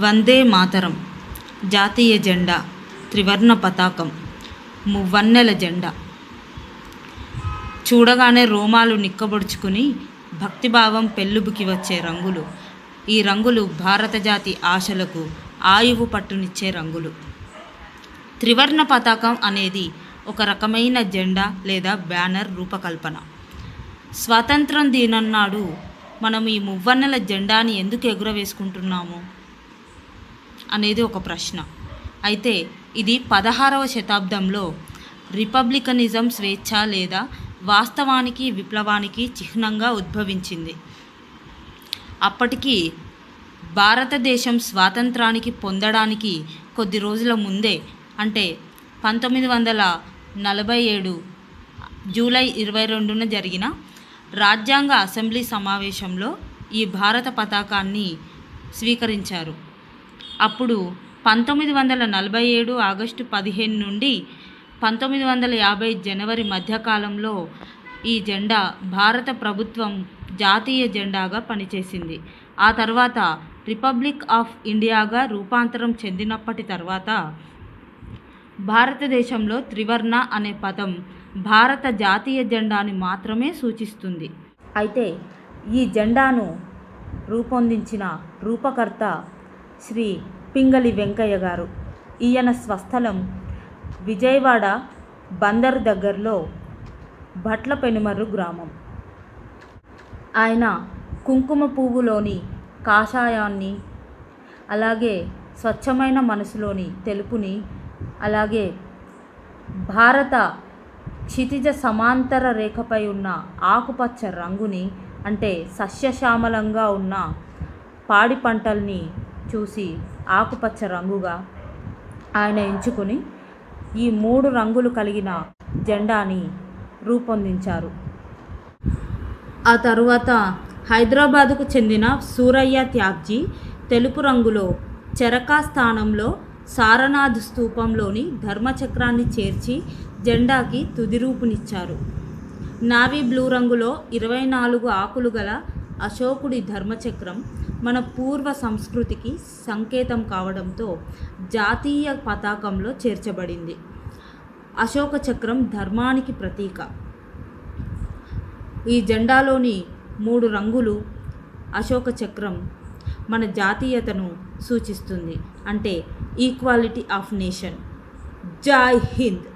వందే మాతరం, జాతీయ జెండా, త్రివర్ణ పతాకం, మువ్వన్నెల జెండా. చూడగానే రోమాలు నిక్కబొడుచుకుని భక్తిభావం పెళ్ళుబుకి వచ్చే రంగులు. ఈ రంగులు భారత జాతి ఆశలకు ఆయువు పట్టునిచ్చే రంగులు. త్రివర్ణ పతాకం అనేది ఒక రకమైన జెండా లేదా బ్యానర్ రూపకల్పన. స్వాతంత్రం దినం నాడు మనం ఈ మువ్వన్నెల జెండాని ఎందుకు ఎగురవేసుకుంటున్నాము అనేది ఒక ప్రశ్న. అయితే ఇది 16వ శతాబ్దంలో రిపబ్లికనిజం, స్వేచ్ఛ లేదా వాస్తవానికి విప్లవానికి చిహ్నంగా ఉద్భవించింది. అప్పటికి భారతదేశం స్వాతంత్రానికి పొందడానికి కొద్ది రోజుల ముందే, అంటే 1947 జూలై 22న జరిగిన రాజ్యాంగ అసెంబ్లీ సమావేశంలో ఈ భారత పతాకాన్ని స్వీకరించారు. అప్పుడు 1947 ఆగస్టు 15 నుండి 1950 జనవరి మధ్యకాలంలో ఈ జెండా భారత ప్రభుత్వం జాతీయ జెండాగా పనిచేసింది. ఆ తర్వాత రిపబ్లిక్ ఆఫ్ ఇండియాగా రూపాంతరం చెందినప్పటి తర్వాత భారతదేశంలో త్రివర్ణ అనే పదం భారత జాతీయ జెండాని మాత్రమే సూచిస్తుంది. అయితే ఈ జెండాను రూపొందించిన రూపకర్త శ్రీ పింగళి వెంకయ్య గారు. ఈయన స్వస్థలం విజయవాడ బందర్ దగ్గరలో భట్ల పెనుమర్రు గ్రామం. ఆయన కుంకుమ పువ్వులోని కాషాయాన్ని, అలాగే స్వచ్ఛమైన మనసులోని తెలుపుని, అలాగే భారత క్షితిజ సమాంతర రేఖపై ఉన్న ఆకుపచ్చ రంగుని, అంటే సస్యశ్యామలంగా ఉన్న పాడి పంటల్ని చూసి ఆకుపచ్చ రంగుగా ఆయన ఎంచుకుని ఈ 3 రంగులు కలిగిన జెండాని రూపొందించారు. ఆ తరువాత హైదరాబాదుకు చెందిన సూరయ్య త్యాబ్జీ తెలుపు రంగులో చెరకా స్థానంలో సారనాథ్ స్తూపంలోని ధర్మచక్రాన్ని చేర్చి జెండాకి తుది రూపునిచ్చారు. నావీ బ్లూ రంగులో 24 ఆకులు గల అశోకుడి ధర్మచక్రం మన పూర్వ సంస్కృతికి సంకేతం కావడంతో జాతీయ పతాకంలో చేర్చబడింది. అశోక చక్రం ధర్మానికి ప్రతీక. ఈ జెండాలోని 3 రంగులు, అశోక చక్రం మన జాతీయతను సూచిస్తుంది, అంటే ఈక్వాలిటీ ఆఫ్ నేషన్. జై హింద్.